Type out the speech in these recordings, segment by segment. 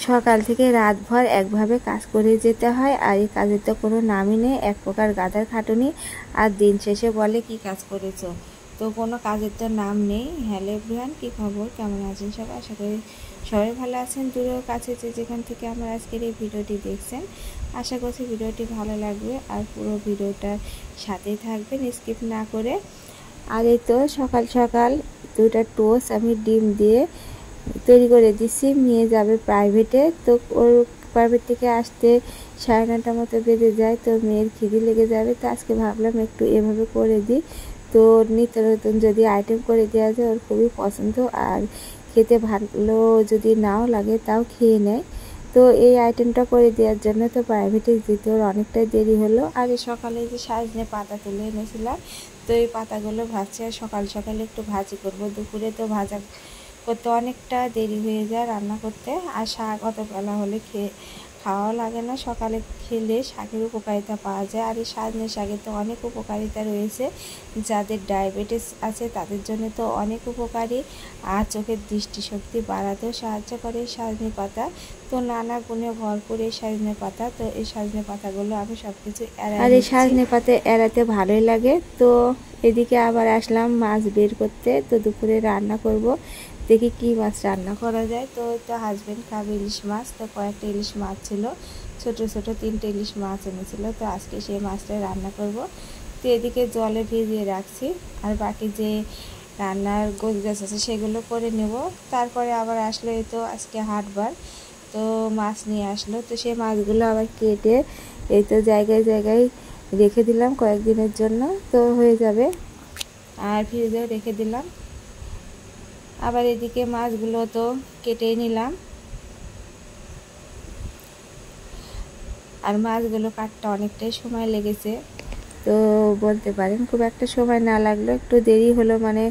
সকাল থেকে রাতভর একভাবে কাজ করে যেতে হয়, আর এই কাজের তো কোনো নামই নেই, এক প্রকার গাধার খাটুনি। আর দিন শেষে বলে কি কাজ করেছো, তো কোনো কাজের তো নাম নেই। হ্যালো এভরিওয়ান, কী খবর, কেমন আছেন সবাই? আশা করি সবাই ভালো আছেন, দূরেও কাছে যেখান থেকে আমার আজকের এই ভিডিওটি দেখছেন। আশা করছি ভিডিওটি ভালো লাগবে আর পুরো ভিডিওটার সাথেই থাকবেন, স্কিপ না করে। আর এই তো সকাল সকাল 2টা টোস্ট আমি ডিম দিয়ে তৈরি করে দিচ্ছি। মেয়ে যাবে প্রাইভেটে, তো ওর প্রাইভেট থেকে আসতে 9:30 মতো বেজে যায়, তো মেয়ের খিদে লেগে যাবে। তো আজকে ভাবলাম একটু এভাবে করে দিই, তো নিত্য নতুন যদি আইটেম করে দেওয়া যায় ওর খুবই পছন্দ, আর খেতে ভালো যদি নাও লাগে তাও খেয়ে নেয়। তো এই আইটেমটা করে দেওয়ার জন্য তো প্রাইভেটে যেতে ওর অনেকটাই দেরি হলো। আর সকালে যে সজনে পাতা তুলে এনেছিলাম, তো এই পাতাগুলো ভাজছি, আর সকাল সকালে একটু ভাজি করব। দুপুরে তো ভাজা করতে অনেকটা দেরি হয়ে যায় রান্না করতে, আর শাক অত বেলা হলে খাওয়াও লাগে না। সকালে খেলে শাকের উপকারিতা পাওয়া যায়, আর এই সজনে শাকের তো অনেক উপকারিতা রয়েছে। যাদের ডায়াবেটিস আছে তাদের জন্য তো অনেক উপকারী, আর চোখের দৃষ্টিশক্তি বাড়াতেও সাহায্য করে সজনে পাতা। তো নানা গুণে ভরপুর এই সজনে পাতা। তো এই সজনে পাতাগুলো আমি সব কিছু আর এই সজনে পাতা এড়াতে ভালোই লাগে। তো এদিকে আবার আসলাম মাছ বের করতে, তো দুপুরে রান্না করব। দেখি কি মাছ রান্না করা যায়। তো হাজব্যান্ড খাবে ইলিশ মাছ, তো কয়েকটা ইলিশ মাছ ছিল, ছোট ছোট 3টে ইলিশ মাছ এনেছিল, তো আজকে সেই মাছটাই রান্না করব। তো এদিকে জলে ভিজিয়ে রাখছি, আর বাকি যে রান্নার গোছগাছ আছে সেগুলো করে নেব। তারপরে আবার আসলো, এই তো আজকে হাটবার, তো মাছ নিয়ে আসলো, তো সেই মাছগুলো আবার কেটে এই তো জায়গায় জায়গায় রেখে দিলাম কয়েকদিনের জন্য, তো হয়ে যাবে। আর ফ্রিজেও রেখে দিলাম। আবার এদিকে মাছগুলো তো কেটে নিলাম, আর মাছগুলো কাটতে অনেকটাই সময় লেগেছে। তো বলতে পারেন খুব একটা সময় না লাগলো, একটু দেরি হলো, মানে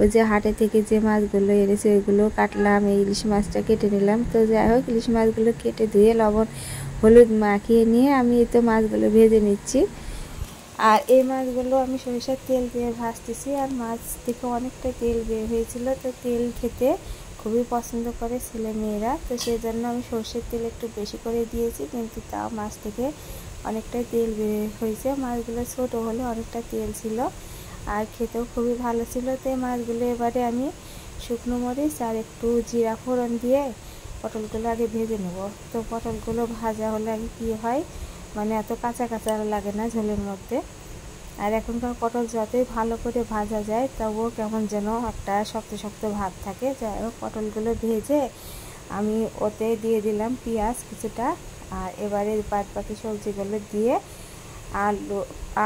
ওই যে হাটে থেকে যে মাছগুলো এনেছে ওইগুলো কাটলাম, এই ইলিশ মাছটা কেটে নিলাম। তো যাই হোক, ইলিশ মাছগুলো কেটে ধুয়ে লবণ হলুদ মাখিয়ে নিয়ে আমি এই তো মাছগুলো ভেজে নিচ্ছি। আর এই মাছগুলো আমি সরিষার তেল দিয়ে ভাজতেছি, আর মাছ থেকে অনেকটা তেল বের হয়েছিল, তো তেল খেতে খুবই পছন্দ করে ছেলে মেয়েরা, তো সেই জন্য আমি সরষের তেল একটু বেশি করে দিয়েছি, কিন্তু তাও মাছ থেকে অনেকটাই তেল বের হয়েছে। মাছগুলো ছোট হলে অনেকটা তেল ছিল, আর খেতেও খুবই ভালো ছিল। তো এই মাছগুলো এবারে আমি শুকনো মরিচ আর একটু জিরা ফোড়ন দিয়ে পটলগুলো আগে ভেজে নেব। তো পটলগুলো ভাজা হলে আগে কী হয়, মানে এত কাঁচা কাঁচা লাগে না ঝোলের মধ্যে। আর এখনকার পটল যতই ভালো করে ভাজা যায় তবুও কেমন যেন একটা শক্ত শক্ত ভাব থাকে। যাই হোক, পটলগুলো ভেজে আমি ওতে দিয়ে দিলাম পেঁয়াজ কিছুটা, আর এবারে বাদ বাকি সবজিগুলো দিয়ে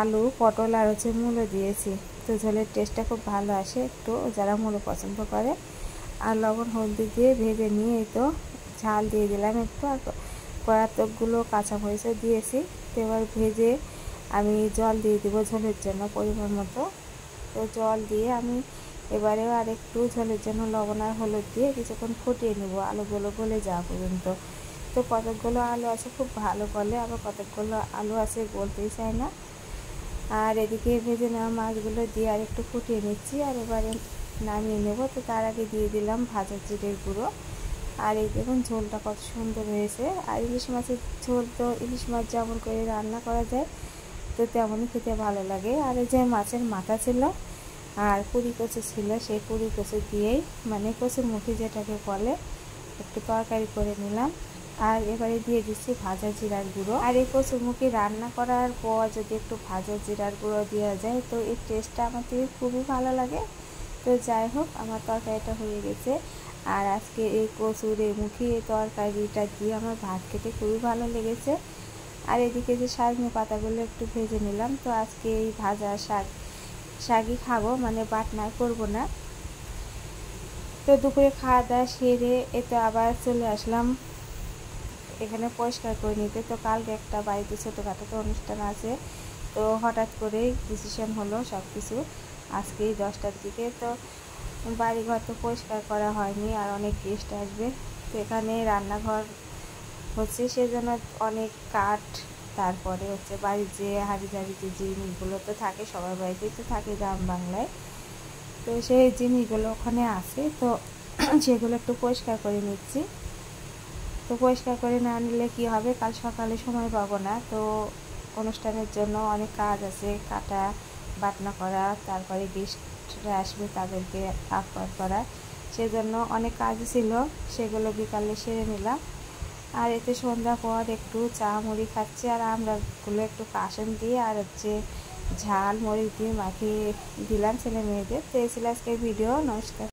আলু পটল আর মূলো দিয়েছি। তো ঝোলের টেস্টটা খুব ভালো আসে একটু, যারা মূলো পছন্দ করে। আর লবণ হলদি দিয়ে ভেজে নিয়ে এই তো ঝাল দিয়ে দিলাম একটু, আর কয়েকগুলো কাঁচামরিচও দিয়েছি। তো এবার ভেজে আমি জল দিয়ে দেবো ঝোলের জন্য পরিমাণ মতো। তো জল দিয়ে আমি এবারেও আর একটু ঝোলের জন্য লবণ আর হলুদ দিয়ে কিছুক্ষণ ফুটিয়ে নেব, আলুগুলো গলে যাওয়া পর্যন্ত। তো কতকগুলো আলু আছে খুব ভালো গলে, আবার কতকগুলো আলু আছে গলতেই চায় না। আর এদিকে ভেজে নেওয়া মাছগুলো দিয়ে আর একটু ফুটিয়ে নিচ্ছি, আর এবারে নামিয়ে নেব। তো তার আগে দিয়ে দিলাম ভাজা জিরের গুঁড়ো। আর এই দেখুন ঝোলটা কত সুন্দর হয়েছে। আর ইলিশ মাছের ঝোল তো ইলিশ মাছ যেমন করে রান্না করা যায় তো তেমনই খেতে ভালো লাগে। আর এই যে মাছের মাথা ছিল আর পুরি কচু ছিল, সেই পুরি কচু দিয়েই মানে কচুর মুখি যেটাকে বলে একটু তরকারি করে নিলাম। আর এবারে দিয়ে দিচ্ছি ভাজা জিরার গুঁড়ো। আর এই কচুরমুখী রান্না করার পর যদি একটু ভাজা জিরার গুঁড়ো দেওয়া যায় তো এর টেস্টটা আমাদের খুবই ভালো লাগে। তো যাই হোক, আমার তরকারিটা হয়ে গেছে। আর আজকে এই কচুর এই মুখী এই তরকারিটা দিয়ে আমার ভাত খেতে খুবই ভালো লেগেছে। আর এদিকে যে সজনে পাতাগুলো একটু ভেজে নিলাম। তো আজকে এই ভাজা শাকই খাবো, মানে বাটনায় করবো না। তো দুপুরে খাওয়া দাওয়া সেরে এতে আবার চলে আসলাম এখানে পরিষ্কার করে নিতে। তো কালকে একটা বাড়িতে ছোটোখাটো তো অনুষ্ঠান আছে, তো হঠাৎ করেই ডিসিশন হলো সব কিছু আজকেই 10টার দিকে। তো বাড়িঘর তো পরিষ্কার করা হয়নি, আর অনেক গেস্ট আসবে। তো এখানে রান্নাঘর হচ্ছে, সেজন্য অনেক কাঠ, তারপরে বাড়ির যে হাঁড়ি ঝাড়ি যে জিনিসগুলো তো থাকে সবার বাড়িতেই তো থাকে গ্রাম বাংলায়, তো সেই জিনিসগুলো ওখানে আছে। তো সেগুলো একটু পরিষ্কার করে নিচ্ছি। তো পরিষ্কার করে না নিলে কি হবে, কাল সকালে সময় পাবো না। তো অনুষ্ঠানের জন্য অনেক কাজ আছে, কাটা বাটনা করা, তারপরে গেস্টরা আসবে তাদেরকে আপ্যায়ন করা, সেজন্য অনেক কাজ ছিল, সেগুলো বিকালে সেরে নিলাম। আর এতে সন্ধ্যা পর একটু চা মুড়ি খাচ্ছি, আর আমরাগুলো একটু কাসন দিয়ে আর ঝাল মরিচ দিয়ে মাখিয়ে দিলাম ছেলে মেয়েদের। তো এই ছিল আজকের ভিডিও। নমস্কার।